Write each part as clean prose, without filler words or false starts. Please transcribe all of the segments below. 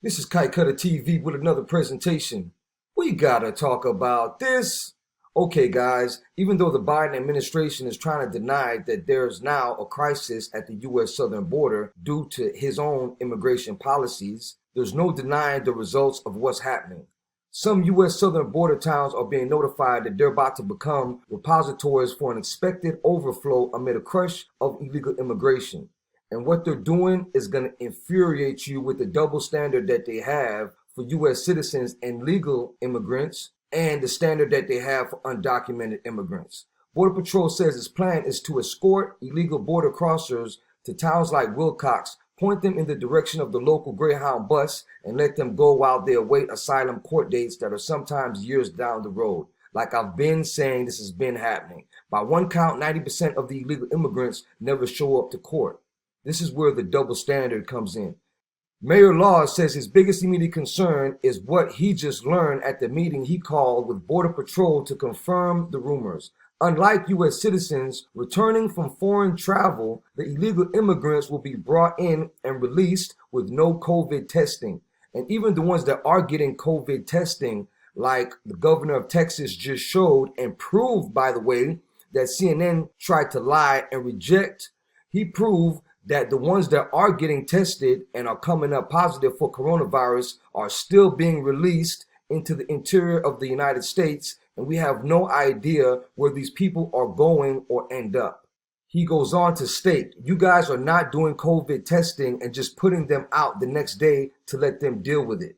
This is Kite Cutter TV with another presentation. We gotta talk about this. Okay, guys, even though the Biden administration is trying to deny that there's now a crisis at the U.S. southern border due to his own immigration policies, there's no denying the results of what's happening. Some U.S. southern border towns are being notified that they're about to become repositories for an expected overflow amid a crush of illegal immigration. And what they're doing is going to infuriate you with the double standard that they have for U.S. citizens and legal immigrants and the standard that they have for undocumented immigrants. Border Patrol says its plan is to escort illegal border crossers to towns like Wilcox, point them in the direction of the local Greyhound bus, and let them go while they await asylum court dates that are sometimes years down the road. Like I've been saying, this has been happening. By one count, 90% of the illegal immigrants never show up to court. This is where the double standard comes in. Mayor Laws says his biggest immediate concern is what he just learned at the meeting he called with Border Patrol to confirm the rumors. Unlike U.S. citizens returning from foreign travel, the illegal immigrants will be brought in and released with no COVID testing. And even the ones that are getting COVID testing, like the governor of Texas just showed and proved, by the way, that CNN tried to lie and reject, he proved that the ones that are getting tested and are coming up positive for coronavirus are still being released into the interior of the United States, and we have no idea where these people are going or end up. He goes on to state, you guys are not doing COVID testing and just putting them out the next day to let them deal with it.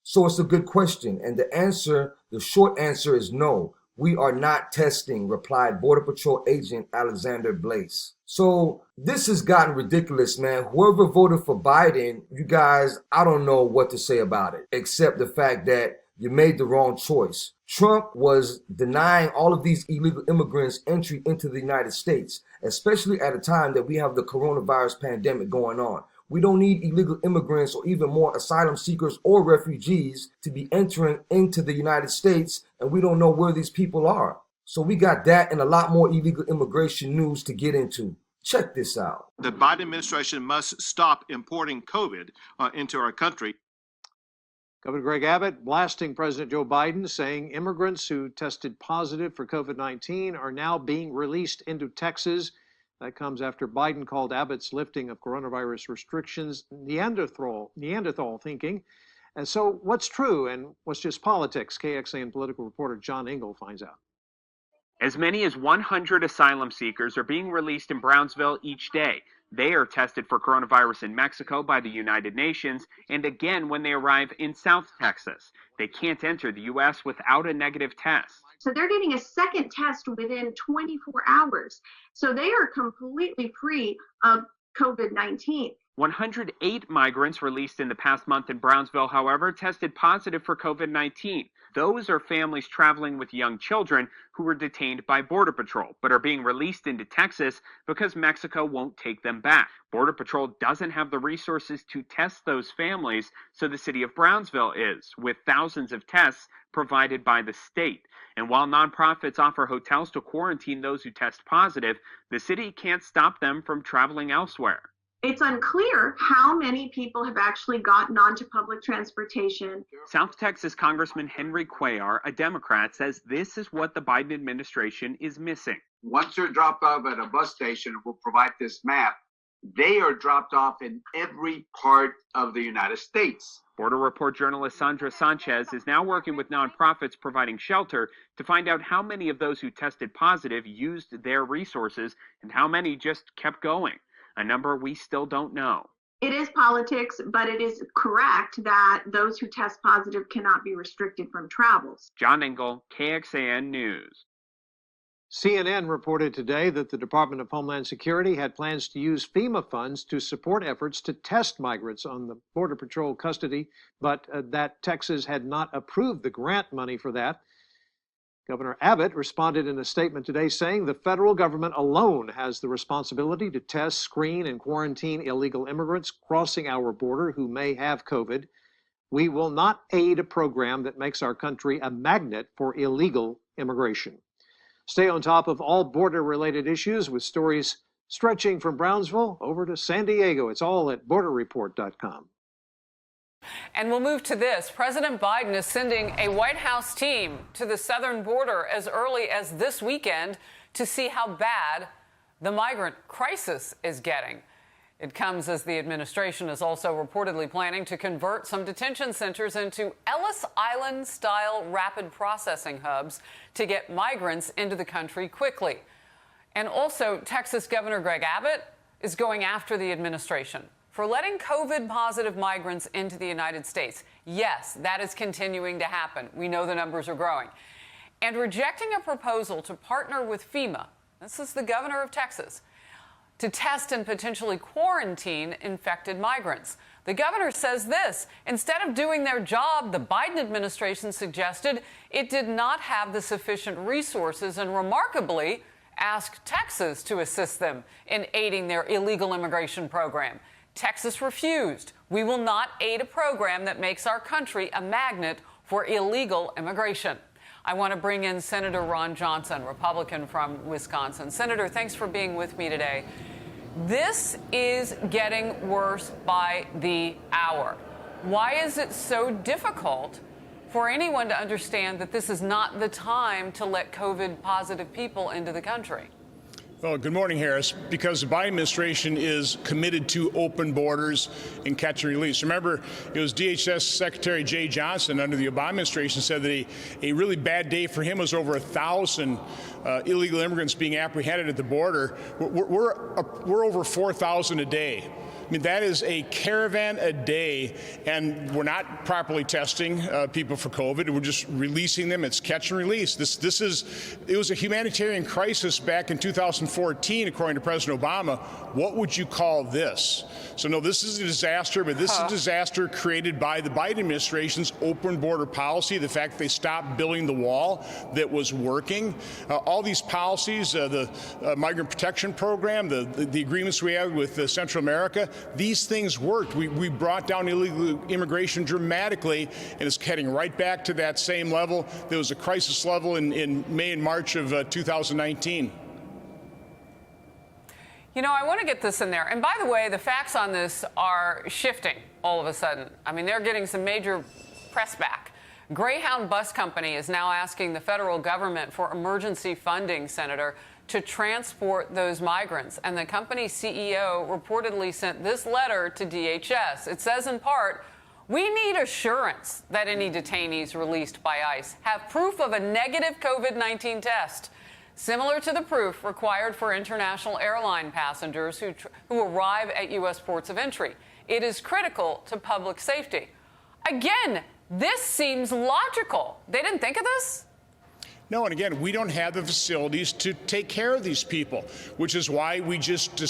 So it's a good question, and the short answer is no. We are not testing, replied Border Patrol agent Alexander Blaze. So this has gotten ridiculous, man. Whoever voted for Biden, you guys, I don't know what to say about it, except the fact that you made the wrong choice. Trump was denying all of these illegal immigrants entry into the United States, especially at a time that we have the coronavirus pandemic going on. We don't need illegal immigrants or even more asylum seekers or refugees to be entering into the United States, and we don't know where these people are. So we got that and a lot more illegal immigration news to get into. Check this out. The Biden administration must stop importing COVID into our country. Governor Greg Abbott blasting President Joe Biden, saying immigrants who tested positive for COVID-19 are now being released into Texas. That comes after Biden called Abbott's lifting of coronavirus restrictions Neanderthal thinking. And so what's true and what's just politics? KXAN political reporter John Engel finds out. As many as 100 asylum seekers are being released in Brownsville each day. They are tested for coronavirus in Mexico by the United Nations, and again when they arrive in South Texas. They can't enter the U.S. without a negative test. So they're getting a second test within 24 hours. So they are completely free of COVID-19. 108 migrants released in the past month in Brownsville, however, tested positive for COVID-19. Those are families traveling with young children who were detained by Border Patrol, but are being released into Texas because Mexico won't take them back. Border Patrol doesn't have the resources to test those families, so the city of Brownsville is, with thousands of tests provided by the state. And while nonprofits offer hotels to quarantine those who test positive, the city can't stop them from traveling elsewhere. It's unclear how many people have actually gotten onto public transportation. South Texas Congressman Henry Cuellar, a Democrat, says this is what the Biden administration is missing. Once they're dropped off at a bus station, we'll provide this map. They are dropped off in every part of the United States. Border Report journalist Sandra Sanchez is now working with nonprofits providing shelter to find out how many of those who tested positive used their resources and how many just kept going. A number we still don't know. It is politics, but it is correct that those who test positive cannot be restricted from travels. John Engel, KXAN News. CNN reported today that the Department of Homeland Security had plans to use FEMA funds to support efforts to test migrants on the Border Patrol custody, but that Texas had not approved the grant money for that. Governor Abbott responded in a statement today saying the federal government alone has the responsibility to test, screen, and quarantine illegal immigrants crossing our border who may have COVID. We will not aid a program that makes our country a magnet for illegal immigration. Stay on top of all border-related issues with stories stretching from Brownsville over to San Diego. It's all at borderreport.com. And we'll move to this. President Biden is sending a White House team to the southern border as early as this weekend to see how bad the migrant crisis is getting. It comes as the administration is also reportedly planning to convert some detention centers into Ellis Island-style rapid processing hubs to get migrants into the country quickly. And also, Texas Governor Greg Abbott is going after the administration for letting COVID-positive migrants into the United States. Yes, that is continuing to happen. We know the numbers are growing. And rejecting a proposal to partner with FEMA, this is the governor of Texas, to test and potentially quarantine infected migrants. The governor says this: instead of doing their job, the Biden administration suggested it did not have the sufficient resources and remarkably asked Texas to assist them in aiding their illegal immigration program. Texas refused. We will not aid a program that makes our country a magnet for illegal immigration. I want to bring in Senator Ron Johnson, Republican from Wisconsin. Senator, thanks for being with me today. This is getting worse by the hour. Why is it so difficult for anyone to understand that this is not the time to let COVID-positive people into the country? Well, good morning, Harris. Because the Biden administration is committed to open borders and catch and release. Remember, it was DHS Secretary Jay Johnson under the Obama administration said that a really bad day for him was over 1,000 illegal immigrants being apprehended at the border. We're over 4,000 a day. I mean, that is a caravan a day, and we're not properly testing people for COVID. We're just releasing them. It's catch and release. It was a humanitarian crisis back in 2014, according to President Obama. What would you call this? So, no, this is a disaster, but this is a disaster created by the Biden administration's open border policy, the fact that they stopped building the wall that was working. All these policies, the migrant protection program, the agreements we had with Central America, these things worked. We brought down illegal immigration dramatically, and it's heading right back to that same level. There was a crisis level in May and March of 2019. You know, I want to get this in there. And by the way, the facts on this are shifting all of a sudden. I mean, they're getting some major press back. Greyhound Bus Company is now asking the federal government for emergency funding, Senator, to transport those migrants. And the company's CEO reportedly sent this letter to DHS. It says in part, "We need assurance that any detainees released by ICE have proof of a negative COVID-19 test, similar to the proof required for international airline passengers who arrive at U.S. ports of entry. It is critical to public safety." Again, this seems logical. They didn't think of this? No, and again, we don't have the facilities to take care of these people, which is why we just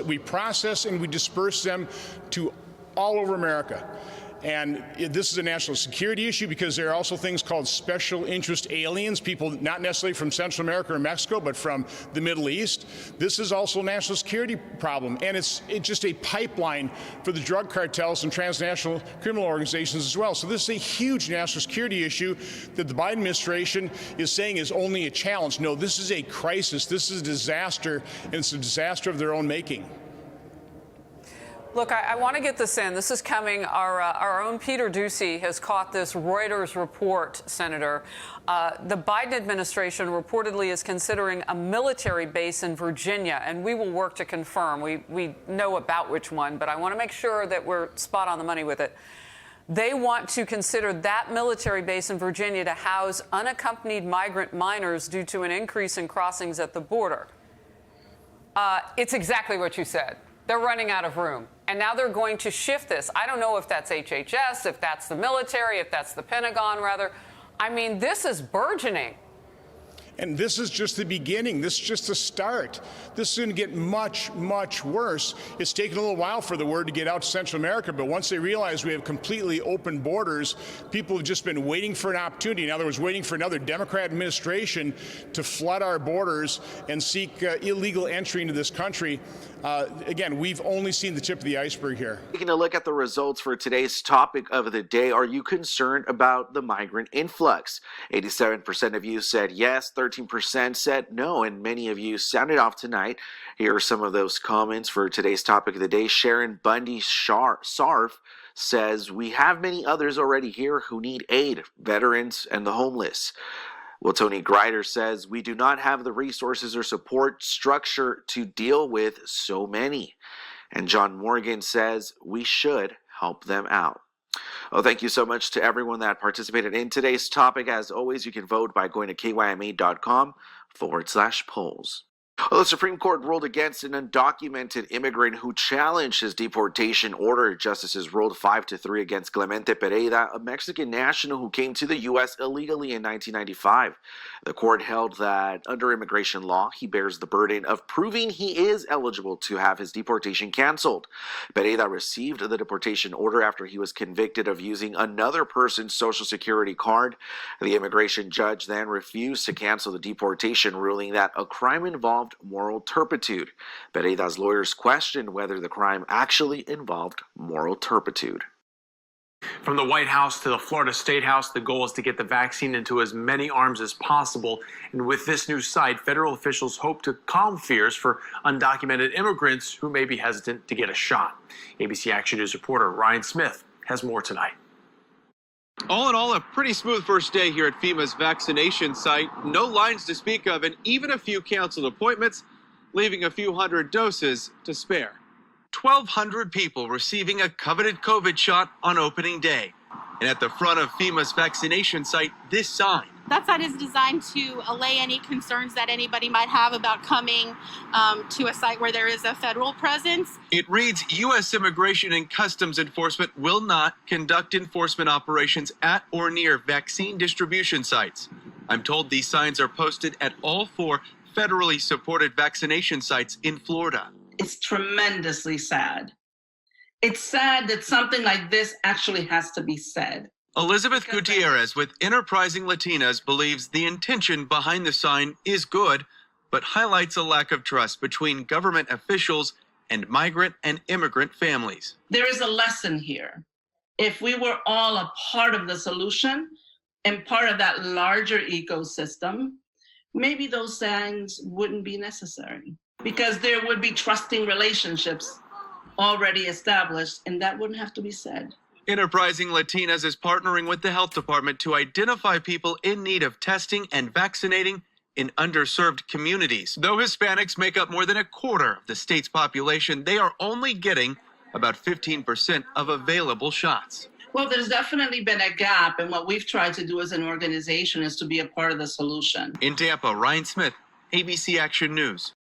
we process and we disperse them to all over America. And this is a national security issue because there are also things called special interest aliens, people not necessarily from Central America or Mexico, but from the Middle East. This is also a national security problem, and it's just a pipeline for the drug cartels and transnational criminal organizations as well. So this is a huge national security issue that the Biden administration is saying is only a challenge. No, this is a crisis. This is a disaster, and it's a disaster of their own making. Look, I want to get this in. This is coming. Our own Peter Doocy has caught this Reuters report, Senator. The Biden administration reportedly is considering a military base in Virginia, and we will work to confirm. We know about which one, but I want to make sure that we're spot on the money with it. They want to consider that military base in Virginia to house unaccompanied migrant minors due to an increase in crossings at the border. It's exactly what you said. They're running out of room. And now they're going to shift this. I don't know if that's HHS, if that's the military, if that's the Pentagon, rather. I mean, this is burgeoning. And this is just the beginning. This is just the start. This is going to get much, much worse. It's taken a little while for the word to get out to Central America, but once they realize we have completely open borders, people have just been waiting for an opportunity. In other words, waiting for another Democrat administration to flood our borders and seek illegal entry into this country. Again, we've only seen the tip of the iceberg here. Taking a look at the results for today's topic of the day, are you concerned about the migrant influx? 87% of you said yes, 13% said no, and many of you sounded off tonight. Here are some of those comments for today's topic of the day. Sharon Bundy Sarf says we have many others already here who need aid, veterans and the homeless. Well, Tony Grider says we do not have the resources or support structure to deal with so many. And John Morgan says we should help them out. Oh, thank you so much to everyone that participated in today's topic. As always, you can vote by going to kyma.com/polls. Well, the Supreme Court ruled against an undocumented immigrant who challenged his deportation order. Justices ruled 5-3 against Clemente Pereira, a Mexican national who came to the U.S. illegally in 1995. The court held that under immigration law, he bears the burden of proving he is eligible to have his deportation canceled. Pereira received the deportation order after he was convicted of using another person's social security card. The immigration judge then refused to cancel the deportation, ruling that a crime involved moral turpitude. Pereira's lawyers questioned whether the crime actually involved moral turpitude. From the White House to the Florida State House, the goal is to get the vaccine into as many arms as possible. And with this new site, federal officials hope to calm fears for undocumented immigrants who may be hesitant to get a shot. ABC Action News reporter Ryan Smith has more tonight. All in all, a pretty smooth first day here at FEMA's vaccination site. No lines to speak of, and even a few canceled appointments, leaving a few hundred doses to spare. 1,200 people receiving a coveted COVID shot on opening day. And at the front of FEMA's vaccination site, this sign. That site is designed to allay any concerns that anybody might have about coming to a site where there is a federal presence. It reads, U.S. Immigration and Customs Enforcement will not conduct enforcement operations at or near vaccine distribution sites. I'm told these signs are posted at all 4 federally supported vaccination sites in Florida. It's tremendously sad. It's sad that something like this actually has to be said. Elizabeth Gutierrez with Enterprising Latinas believes the intention behind the sign is good, but highlights a lack of trust between government officials and migrant and immigrant families. There is a lesson here. If we were all a part of the solution and part of that larger ecosystem, maybe those signs wouldn't be necessary, because there would be trusting relationships already established, and that wouldn't have to be said. Enterprising Latinas is partnering with the health department to identify people in need of testing and vaccinating in underserved communities. Though Hispanics make up more than a quarter of the state's population, they are only getting about 15% of available shots. Well, there's definitely been a gap, and what we've tried to do as an organization is to be a part of the solution. In Tampa, Ryan Smith, ABC Action News.